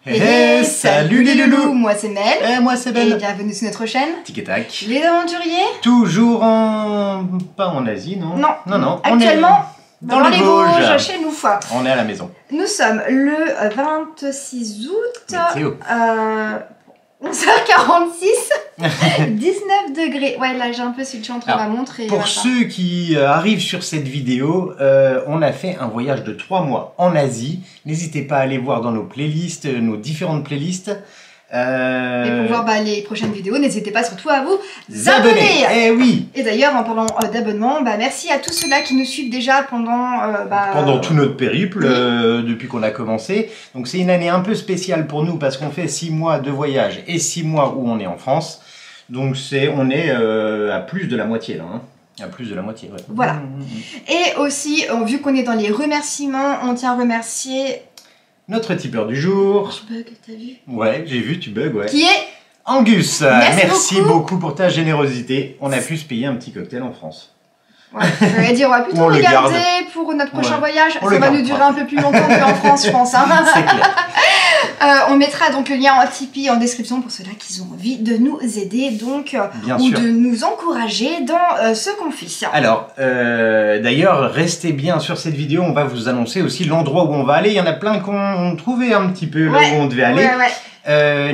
Salut les loulous. Moi c'est Mel. Et moi c'est Ben. Et bienvenue sur notre chaîne Tic et tac. Les aventuriers. Toujours pas en Asie, non? Non. Actuellement, dans les Vosges. chez nous. On est à la maison. Nous sommes le 26 août. Météo. 11h46. 19 degrés. Ouais, là j'ai un peu switché entre ma montre et... Pour ceux qui arrivent sur cette vidéo, on a fait un voyage de 3 mois en Asie. N'hésitez pas à aller voir dans nos playlists, nos différentes playlists. Et pour voir les prochaines vidéos, n'hésitez pas surtout à vous abonner. Eh oui. Et d'ailleurs, en parlant d'abonnement, merci à tous ceux-là qui nous suivent déjà pendant tout notre périple, depuis qu'on a commencé. Donc c'est une année un peu spéciale pour nous parce qu'on fait 6 mois de voyage et 6 mois où on est en France. Donc on est à plus de la moitié là. À plus de la moitié, ouais. Voilà. Et aussi, vu qu'on est dans les remerciements, on tient à remercier... notre tipeur du jour. Je bug, t'as vu? Ouais, j'ai vu, tu bugs, ouais. Qui est Angus. Merci beaucoup pour ta générosité. On a pu se payer un petit cocktail en France. Ouais, j'allais dire, on va plutôt le garder pour notre prochain voyage. Ça va nous durer un peu plus longtemps qu'en France, je pense. Hein. C'est clair. On mettra donc le lien en Tipeee en description pour ceux-là qui ont envie de nous aider donc ou de nous encourager dans ce qu'on fait. Alors, d'ailleurs, restez bien sur cette vidéo. On va vous annoncer aussi l'endroit où on va aller. Il y en a plein qu'on trouvait un petit peu là où on devait aller.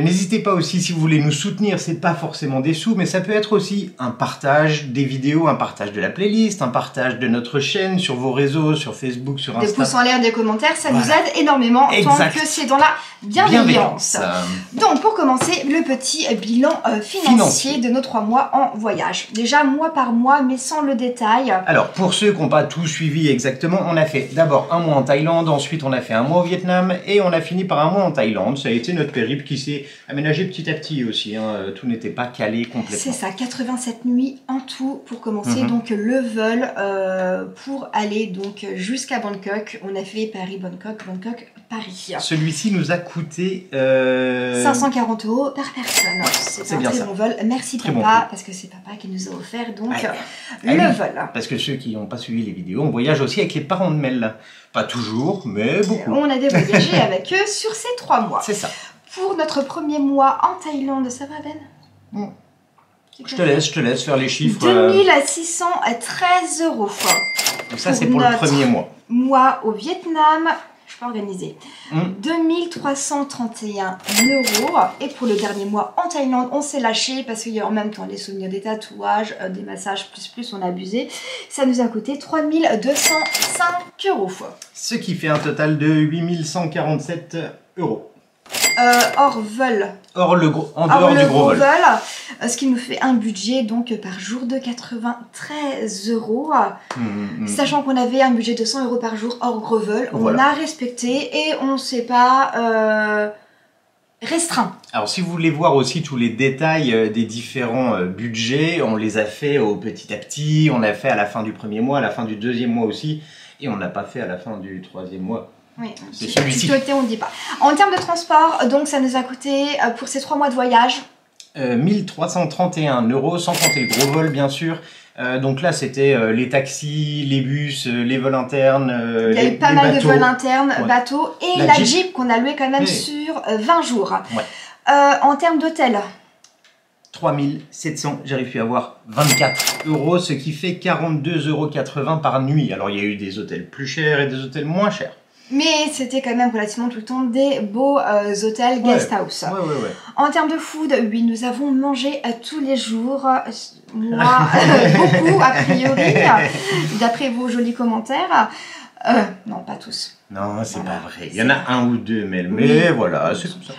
N'hésitez pas aussi, si vous voulez nous soutenir, c'est pas forcément des sous, mais ça peut être aussi un partage des vidéos, un partage de la playlist, un partage de notre chaîne sur vos réseaux, sur Facebook, sur Insta. Des pouces en l'air, des commentaires, ça nous aide énormément tant que c'est dans la bienveillance. Donc pour commencer, le petit bilan financier de nos 3 mois en voyage. Déjà mois par mois, mais sans le détail. Alors pour ceux qui n'ont pas tout suivi exactement, on a fait d'abord un mois en Thaïlande, ensuite on a fait un mois au Vietnam et on a fini par un mois en Thaïlande. Ça a été notre périple qui s'est aménagé petit à petit aussi, tout n'était pas calé complètement. C'est ça, 87 nuits en tout pour commencer donc le vol pour aller donc jusqu'à Bangkok. On a fait Paris-Bangkok, Bangkok-Paris. Celui-ci nous a coûté 540 € par personne. C'est un très bon vol. Merci très papa, bon parce que c'est papa qui nous a offert donc le vol. Parce que ceux qui n'ont pas suivi les vidéos, on voyage aussi avec les parents de Mel. Pas toujours, mais beaucoup. On a voyagé avec eux sur ces 3 mois. C'est ça. Pour notre premier mois en Thaïlande, ça va Ben? Je te laisse faire les chiffres. 2613 €. Donc ça c'est pour le premier mois. Mois au Vietnam, je peux organiser. 2331 €. Et pour le dernier mois en Thaïlande, on s'est lâché parce qu'il y a en même temps les souvenirs des tatouages, des massages plus, on a abusé. Ça nous a coûté 3205 €. Ce qui fait un total de 8147 €. Hors vol. En dehors du gros vol. Ce qui nous fait un budget donc par jour de 93 €. Sachant qu'on avait un budget de 100 € par jour hors gros vol, on a respecté et on ne s'est pas restreint. Alors si vous voulez voir aussi tous les détails des différents budgets, on les a fait au petit à petit, on a fait à la fin du premier mois, à la fin du deuxième mois aussi, et on n'a pas fait à la fin du troisième mois. Oui, c'est celui-ci. On dit pas. En termes de transport, donc ça nous a coûté pour ces 3 mois de voyage 1331 € sans compter le gros vol bien sûr. Donc là c'était les taxis, les bus, les vols internes. Il y a eu pas mal de vols internes, bateaux et la Jeep qu'on a loué quand même sur 20 jours. En termes d'hôtel 3700, j'arrive plus à avoir 24 €, ce qui fait 42,80 € par nuit. Alors il y a eu des hôtels plus chers et des hôtels moins chers. Mais c'était quand même relativement tout le temps des beaux hôtels guest house. En termes de food, oui, nous avons mangé tous les jours. Moi, beaucoup a priori, d'après vos jolis commentaires. Non, pas tous. Non, c'est pas vrai. Il y en a un ou deux, mais voilà, c'est comme ça.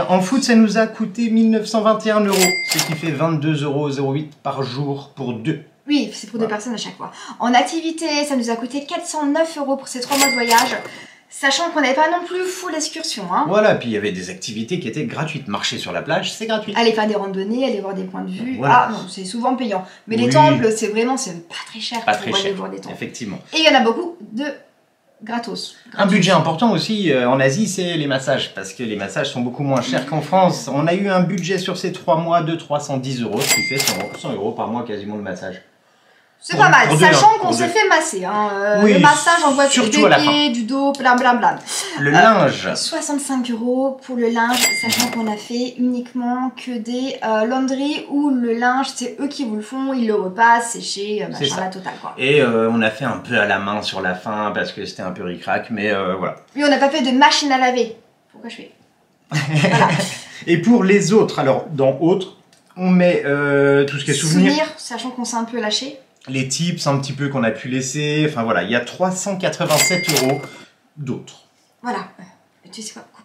En food, ça nous a coûté 1921 €, ce qui fait 22,08 € par jour pour 2. Oui, c'est pour 2 personnes à chaque fois. En activité, ça nous a coûté 409 € pour ces 3 mois de voyage. Sachant qu'on n'avait pas non plus full excursion. Voilà, puis il y avait des activités qui étaient gratuites. Marcher sur la plage, c'est gratuit. Aller faire des randonnées, aller voir des points de vue. Ah non, c'est souvent payant. Mais les temples, c'est vraiment pas très cher pour aller voir des temples. Effectivement. Et il y en a beaucoup de gratos. Un budget important aussi en Asie, c'est les massages. Parce que les massages sont beaucoup moins chers qu'en France. On a eu un budget sur ces 3 mois de 310 €, ce qui fait 100 € par mois quasiment le massage. C'est pas mal, sachant qu'on s'est fait masser. Hein. Oui, le massage en voiture, des pieds, du dos, blablabla. Le linge. 65 € pour le linge, sachant qu'on a fait uniquement que des laundries où le linge, c'est eux qui vous le font, ils le repassent, séché, machin, la totale quoi. Et on a fait un peu à la main sur la fin parce que c'était un peu ric-rac, mais voilà. Oui, on n'a pas fait de machine à laver. Pourquoi je fais voilà. Et pour les autres, alors dans autres, on met tout ce qui est souvenirs. Sachant qu'on s'est un peu lâché. Les tips un petit peu qu'on a pu laisser. Enfin voilà, il y a 387 € d'autres. Voilà. Tu sais quoi, coupe.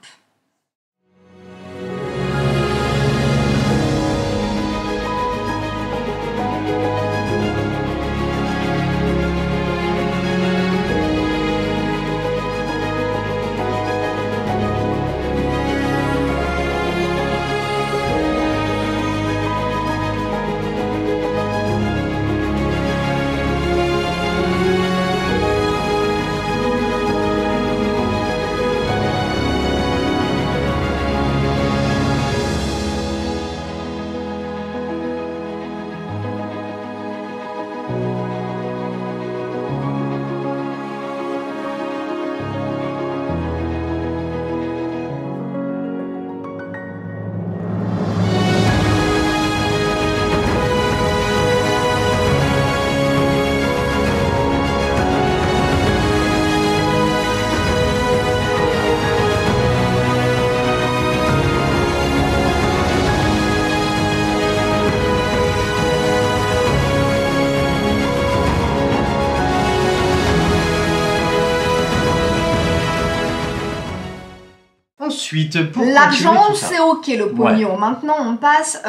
Ensuite, pour l'argent, c'est ok le pognon. Ouais. Maintenant, on passe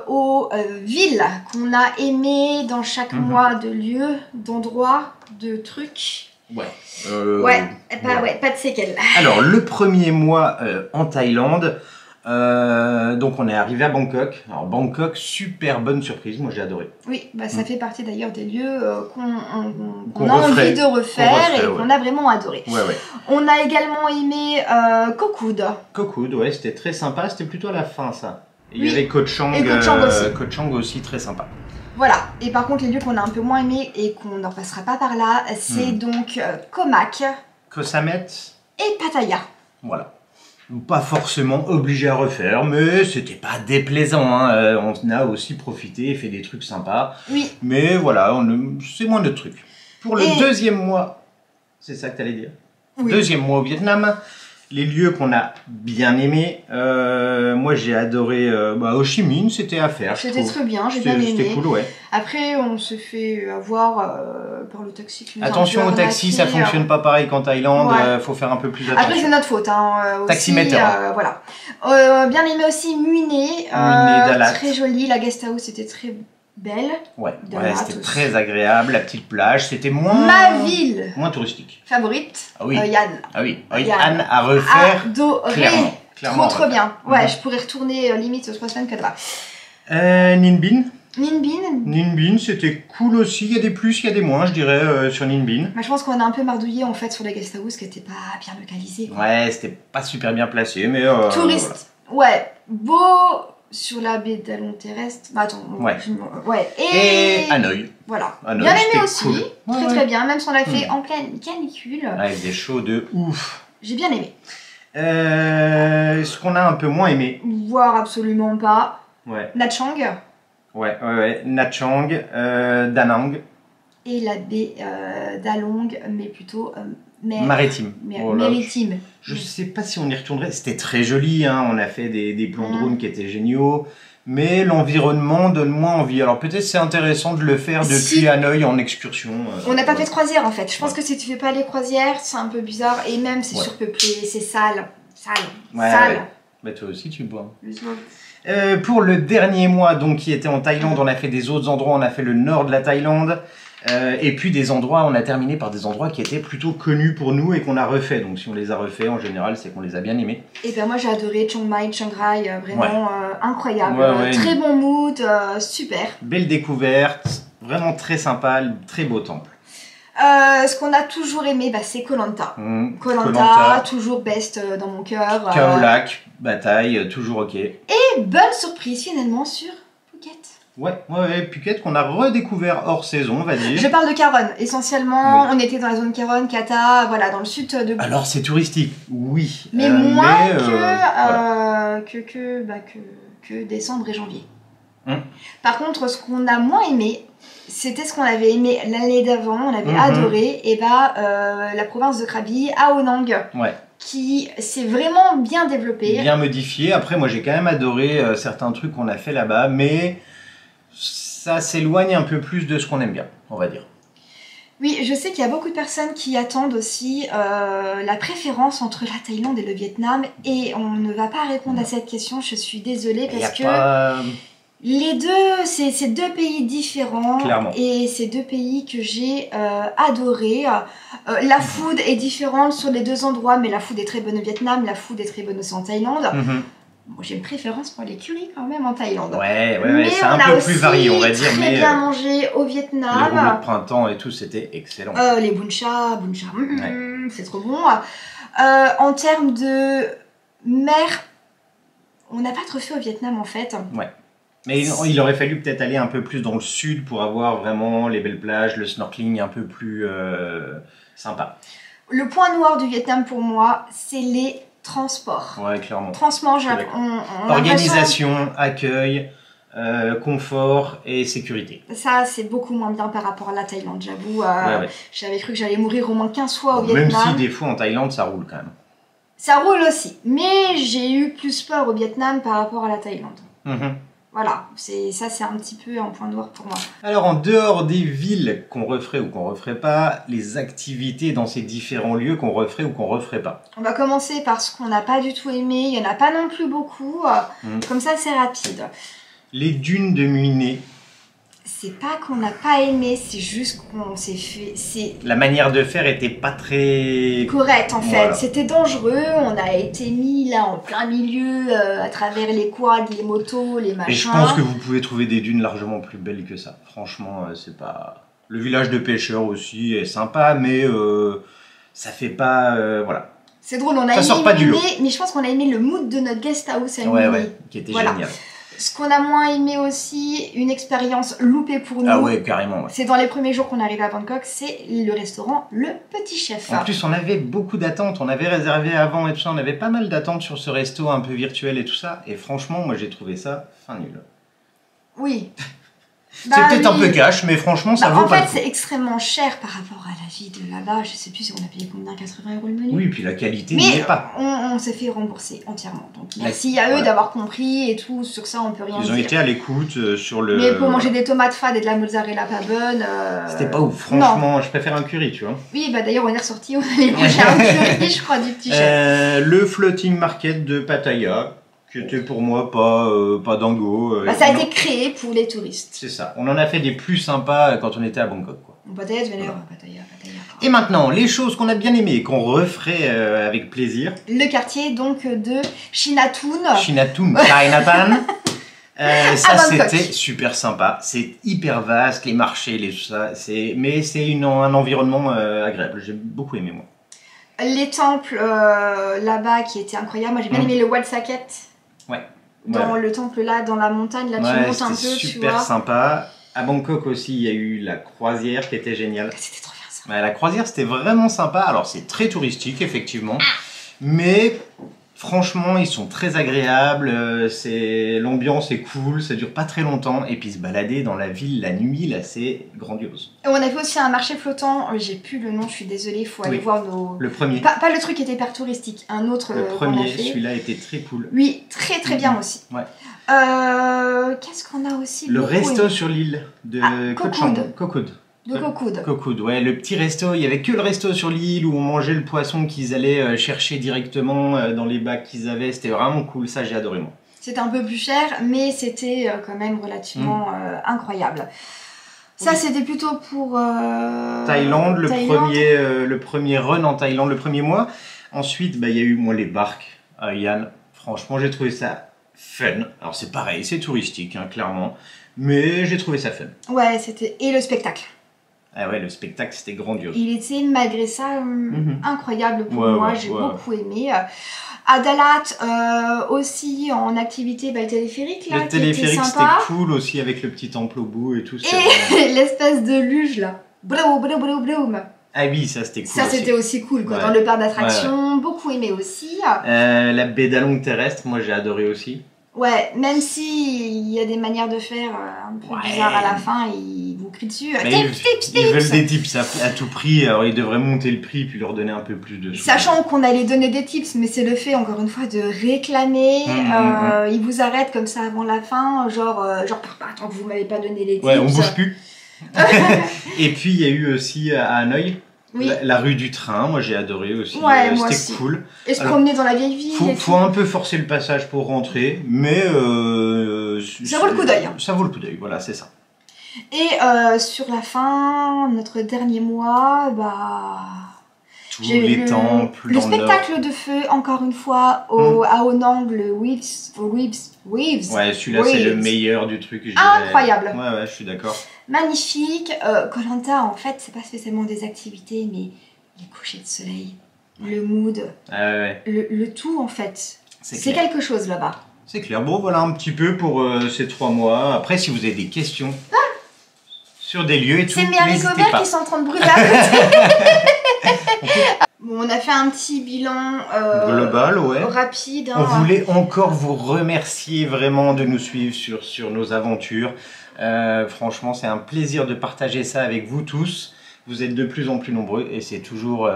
aux villes qu'on a aimées dans chaque mois de lieux, d'endroits, de trucs. Ouais. Ouais, pas de séquelles. Alors, le premier mois en Thaïlande, donc on est arrivé à Bangkok. Alors Bangkok, super bonne surprise, moi j'ai adoré. Oui, bah, ça fait partie d'ailleurs des lieux qu'on a envie de refaire et qu'on a vraiment adoré. Ouais, ouais. On a également aimé Koh Kood. Koh Kood, ouais, c'était très sympa, c'était plutôt à la fin ça. Et oui. Il y avait Koh Chang, et Koh Chang aussi. Koh Chang aussi, très sympa. Voilà, et par contre les lieux qu'on a un peu moins aimés et qu'on n'en passera pas par là, c'est donc Koh Mak, Koh Samet et Pattaya. Voilà. Pas forcément obligé à refaire, mais c'était pas déplaisant. Hein. On a aussi profité et fait des trucs sympas. Oui. Mais voilà, c'est moins de trucs. Pour le deuxième mois, c'est ça que tu allais dire? Oui. Deuxième mois au Vietnam, les lieux qu'on a bien aimés. Moi j'ai adoré Ho Chi Minh, c'était à faire. C'était très bien, j'ai bien aimé. C'était cool, ouais. Après, on se fait avoir par le taxi qui nous Attention au taxi, ça fonctionne pas pareil qu'en Thaïlande, faut faire un peu plus attention. Après, c'est notre faute. Hein, taximéteur. Voilà. Bien aimé aussi Mune, très joli, la guest house était très belle. Ouais, c'était très agréable, la petite plage, c'était moins... Ma ville moins touristique. Favorite, ah oui. Yann. Ah oui, Yann à refaire. Adoré. Trop bien. Ouais, je pourrais retourner limite aux 3 semaines que là-bas. Ninh Binh. Ninh Binh, c'était cool aussi. Il y a des plus, il y a des moins, je dirais, sur Ninh Binh. Je pense qu'on a un peu mardouillé en fait sur les guest house qui n'étaient pas bien localisés. Ouais, c'était pas super bien placé, mais. Touriste. Voilà. Ouais, beau sur la baie d'Alon terrestre. Bah attends. Ouais. Et Hanoï. Voilà. Hanoï, bien aimé aussi. Cool. Très bien, même si on l'a fait en pleine canicule. Avec des shows de ouf. J'ai bien aimé. Ce qu'on a un peu moins aimé. Voire absolument pas. Ouais. Nha Trang. Ouais. Nha Trang, Da Nang. Et la baie d'Along, mais plutôt maritime. Maritime. Je sais pas si on y retournerait. C'était très joli, hein. On a fait des plans drone qui étaient géniaux. Mais l'environnement donne moins envie. Alors peut-être c'est intéressant de le faire depuis Hanoï en excursion. On n'a pas fait de croisière en fait. Je pense que si tu fais pas les croisières, c'est un peu bizarre. Et même c'est surpeuplé, c'est sale. Sale. Bah toi aussi tu bois. Pour le dernier mois donc qui était en Thaïlande, on a fait des autres endroits. On a fait le nord de la Thaïlande. Et puis des endroits, on a terminé par des endroits qui étaient plutôt connus pour nous et qu'on a refait. Donc si on les a refaits, en général, c'est qu'on les a bien aimés. Et ben moi j'ai adoré Chiang Mai, Chiang Rai, vraiment incroyable. Très bon mood, super. Belle découverte, vraiment très sympa, très beau temple. Ce qu'on a toujours aimé, c'est Koh Lanta. Koh Lanta, toujours best dans mon cœur. Khao Lak, bataille, toujours ok. Et bonne surprise finalement sur Phuket. Ouais, Phuket qu'on a redécouvert hors saison, on va dire. Je parle de Charon, essentiellement, on était dans la zone Charon, Kata, voilà, dans le sud de... Alors c'est touristique, oui. Mais moins que décembre et janvier. Par contre, ce qu'on a moins aimé, c'était ce qu'on avait aimé l'année d'avant, on avait adoré, et la province de Krabi, à Onang. Ouais. Qui s'est vraiment bien développée. Bien modifié. Après, moi j'ai quand même adoré certains trucs qu'on a fait là-bas, mais ça s'éloigne un peu plus de ce qu'on aime bien, on va dire. Oui, je sais qu'il y a beaucoup de personnes qui attendent aussi la préférence entre la Thaïlande et le Vietnam, et on ne va pas répondre à cette question, je suis désolée, parce que les deux, c'est deux pays différents. Clairement. Et c'est deux pays que j'ai adoré. La food est différente sur les deux endroits, mais la food est très bonne au Vietnam, la food est très bonne aussi en Thaïlande. Bon, j'ai une préférence pour les currys quand même en Thaïlande. Ouais, c'est un peu plus varié, on va dire. Très bien mangé au Vietnam. Les rouleaux de printemps et tout, c'était excellent. Les bun cha, c'est trop bon. En termes de mer, on n'a pas trop fait au Vietnam en fait. Ouais. Mais il aurait fallu peut-être aller un peu plus dans le sud pour avoir vraiment les belles plages, le snorkeling un peu plus sympa. Le point noir du Vietnam pour moi, c'est les transports. Ouais, clairement. Transport, organisation, accueil, confort et sécurité. Ça, c'est beaucoup moins bien par rapport à la Thaïlande, j'avoue. J'avais cru que j'allais mourir au moins 15 fois au Vietnam. Même si des fois en Thaïlande, ça roule quand même. Ça roule aussi. Mais j'ai eu plus peur au Vietnam par rapport à la Thaïlande. Voilà, c'est un petit peu un point noir pour moi. Alors, en dehors des villes qu'on referait ou qu'on referait pas, les activités dans ces différents lieux qu'on referait ou qu'on referait pas. On va commencer par ce qu'on n'a pas du tout aimé. Il n'y en a pas non plus beaucoup. Comme ça, c'est rapide. Les dunes de Mui Ne. C'est pas qu'on n'a pas aimé, c'est juste qu'on s'est fait... La manière de faire était pas très... correcte en fait, voilà. C'était dangereux, on a été mis là en plein milieu, à travers les quads, les motos, les machins... Et je pense que vous pouvez trouver des dunes largement plus belles que ça. Franchement, c'est pas... Le village de pêcheurs aussi est sympa, mais ça fait pas... voilà. C'est drôle, on a aimé, mais je pense qu'on a aimé le mood de notre guest house à Mui Ne. Qui était génial. Ce qu'on a moins aimé aussi, une expérience loupée pour nous. Ah ouais, carrément. Ouais. C'est dans les premiers jours qu'on arrive à Bangkok, c'est le restaurant Le Petit Chef. En plus, on avait beaucoup d'attentes. On avait réservé avant et tout ça. On avait pas mal d'attentes sur ce resto un peu virtuel et tout ça. Et franchement, moi, j'ai trouvé ça fin nul. Oui. C'est peut-être un peu cash, mais franchement, ça vaut pas le coup. En fait, c'est extrêmement cher par rapport à la vie de là-bas. Je sais plus si on a payé combien, 80 € le menu. Oui, puis la qualité n'y est pas. On s'est fait rembourser entièrement. Donc merci à eux d'avoir compris et tout. Sur ça, on peut rien dire. Ils ont été à l'écoute sur le... Mais pour manger des tomates fades et de la mozzarella pas bonne... C'était pas ouf. Franchement, je préfère un curry, tu vois. Oui, bah d'ailleurs, on est ressorti. On allait manger un curry, je crois, du Petit Chef. Le floating market de Pattaya, qui était pour moi pas dingo. Ça a été créé pour les touristes. C'est ça. On en a fait des plus sympas quand on était à Bangkok, quoi. Pattaya, Pattaya. Et maintenant, les choses qu'on a bien aimées et qu'on referait avec plaisir. Le quartier donc de Chinatown. Chinatown, Chinatown. Ça, c'était super sympa. C'est hyper vaste, les marchés, tout ça. Mais c'est un environnement agréable. J'ai beaucoup aimé, moi. Les temples là-bas qui étaient incroyables. Moi, j'ai bien aimé le Wat Saket. Ouais. Dans le temple là, dans la montagne, là tu montes un peu, tu vois. Super sympa. À Bangkok aussi, il y a eu la croisière qui était géniale. C'était trop bien ça. La croisière, c'était vraiment sympa. Alors, c'est très touristique, effectivement. Mais franchement, ils sont très agréables. L'ambiance est cool, ça dure pas très longtemps. Et puis, se balader dans la ville la nuit, là, c'est grandiose. Et on a fait aussi un marché flottant. J'ai plus le nom, je suis désolée, il faut aller voir nos... Le premier. Pas le truc qui était hyper touristique, un autre. Le premier, celui-là était très cool. Oui, très bien aussi. Ouais. Qu'est-ce qu'on a aussi? Le resto sur l'île de Koh Chang. Kokoud, ouais, le petit resto, il y avait que le resto sur l'île où on mangeait le poisson qu'ils allaient chercher directement dans les bacs qu'ils avaient, c'était vraiment cool, ça j'ai adoré moi. C'était un peu plus cher, mais c'était quand même relativement incroyable. Ça c'était plutôt pour... Thaïlande, le premier run en Thaïlande, le premier mois. Ensuite, il y a eu les barques à Yann, franchement j'ai trouvé ça fun. Alors c'est pareil, c'est touristique, hein, clairement, mais j'ai trouvé ça fun. Ouais, c'était... Et le spectacle. Ah ouais, le spectacle, c'était grandiose. Il était, malgré ça, incroyable pour moi. J'ai beaucoup aimé. À Dalat, aussi en activité, le téléphérique, là, le téléphérique, c'était cool aussi, avec le petit temple au bout et tout. Et l'espèce de luge, là. Bloum, bloum, bloum, bloum. Ah oui, ça c'était cool. Ça c'était aussi cool, quoi. Dans le parc d'attractions, beaucoup aimé aussi. La baie d'Along terrestre, moi j'ai adoré aussi. Ouais, même si il y a des manières de faire un peu bizarres à la fin, ils vous crient dessus. Ils veulent des tips à tout prix, alors ils devraient monter le prix puis leur donner un peu plus de sous. Sachant qu'on allait donner des tips, mais c'est le fait, encore une fois, de réclamer. Ils vous arrêtent comme ça avant la fin, genre tant que vous m'avez pas donné les tips. Ouais, on bouge plus. Et puis il y a eu aussi à Hanoï. Oui. La rue du train, moi j'ai adoré aussi, c'était cool. Et se promener dans la vieille ville. Faut un peu forcer le passage pour rentrer, mais ça vaut le coup d'œil. Ça vaut le coup d'œil, voilà, c'est ça. Et sur la fin, notre dernier mois, tous les temples. Le spectacle de feu, encore une fois, à Onang, Weaves. Ouais, celui-là c'est le meilleur du truc. Incroyable. Ouais, je suis d'accord. Magnifique. Koh-Lanta, en fait, c'est pas spécialement des activités, mais les couchers de soleil, le mood, le tout, en fait. C'est quelque chose là-bas. C'est clair. Bon, voilà un petit peu pour ces 3 mois. Après, si vous avez des questions sur des lieux et tout, n'hésitez pas. C'est mes haricots qui sont en train de brûler à côté. Bon, on a fait un petit bilan global, rapide. On voulait encore vous remercier vraiment de nous suivre sur nos aventures. Franchement, c'est un plaisir de partager ça avec vous tous. Vous êtes de plus en plus nombreux et c'est toujours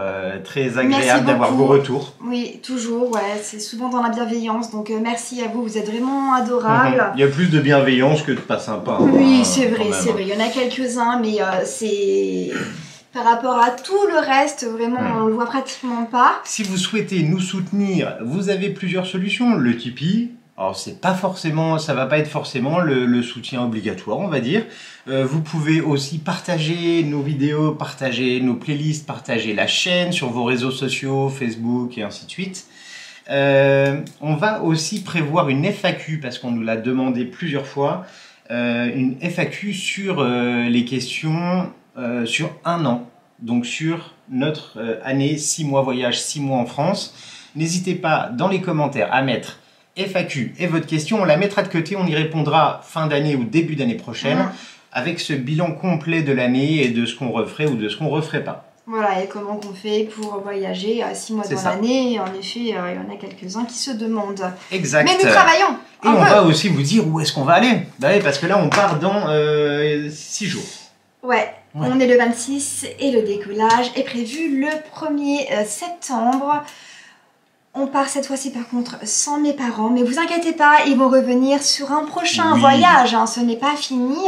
très agréable d'avoir vos retours. Oui, toujours, c'est souvent dans la bienveillance. Donc merci à vous, vous êtes vraiment adorables. Il y a plus de bienveillance que de pas sympa. Oui, c'est vrai, c'est vrai. Il y en a quelques-uns, mais c'est... Par rapport à tout le reste, vraiment, on le voit pratiquement pas. Si vous souhaitez nous soutenir, vous avez plusieurs solutions. Le Tipeee, alors c'est pas forcément, ça va pas être forcément le soutien obligatoire, on va dire. Vous pouvez aussi partager nos vidéos, partager nos playlists, partager la chaîne sur vos réseaux sociaux, Facebook et ainsi de suite. On va aussi prévoir une FAQ, parce qu'on nous l'a demandé plusieurs fois, une FAQ sur les questions sur 1 an, donc sur notre année 6 mois voyage, 6 mois en France. N'hésitez pas dans les commentaires à mettre FAQ et votre question, on la mettra de côté, on y répondra fin d'année ou début d'année prochaine avec ce bilan complet de l'année et de ce qu'on referait ou de ce qu'on referait pas. Voilà, et comment on fait pour voyager 6 mois dans l'année. En effet, il y en a quelques-uns qui se demandent. Exact. Mais nous travaillons. Et on va aussi vous dire où est-ce qu'on va aller. Parce que là, on part dans 6 jours. Ouais, on est le 26 et le décollage est prévu le 1er septembre. On part cette fois-ci par contre sans mes parents, mais vous inquiétez pas, ils vont revenir sur un prochain voyage, ce n'est pas fini.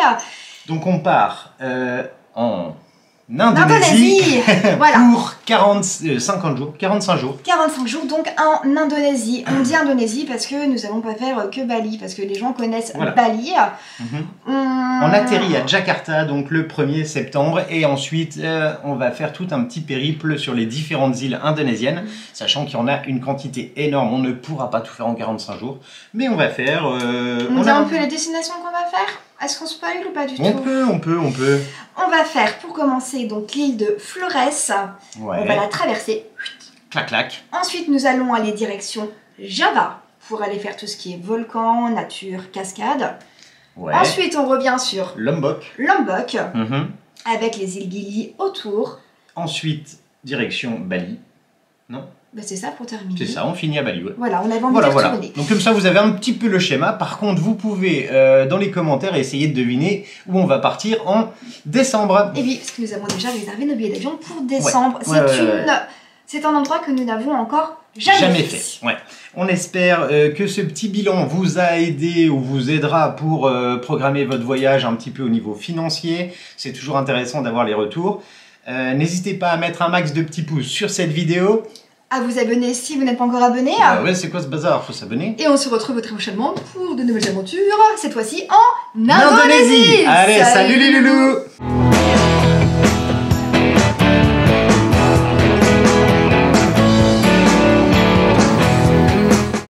Donc on part en Indonésie voilà. pour 45 jours. 45 jours donc en Indonésie. On dit Indonésie parce que nous allons pas faire que Bali, parce que les gens connaissent Bali. On atterrit à Jakarta donc le 1er septembre et ensuite on va faire tout un petit périple sur les différentes îles indonésiennes, sachant qu'il y en a une quantité énorme. On ne pourra pas tout faire en 45 jours, mais on va faire... on dit un peu les destinations qu'on va faire. Est-ce qu'on spoil ou pas du tout? On peut. On va faire pour commencer donc l'île de Flores. On va la traverser. Clac clac. Ensuite nous allons aller direction Java pour aller faire tout ce qui est volcan, nature, cascade. Ensuite on revient sur Lombok. Avec les îles Gili autour. Ensuite direction Bali. Non? C'est ça pour terminer. C'est ça, on finit à Bali. Voilà, on avait envie de retourner. Donc comme ça, vous avez un petit peu le schéma. Par contre, vous pouvez, dans les commentaires, essayer de deviner où on va partir en décembre. Et oui, parce que nous avons déjà réservé nos billets d'avion pour décembre. C'est un endroit que nous n'avons encore jamais fait. On espère que ce petit bilan vous a aidé ou vous aidera pour programmer votre voyage un petit peu au niveau financier. C'est toujours intéressant d'avoir les retours. N'hésitez pas à mettre un max de petits pouces sur cette vidéo. À vous abonner si vous n'êtes pas encore abonné. C'est quoi ce bazar? Faut s'abonner. Et on se retrouve très prochainement pour de nouvelles aventures, cette fois-ci en Indonésie. Allez, salut les loulous.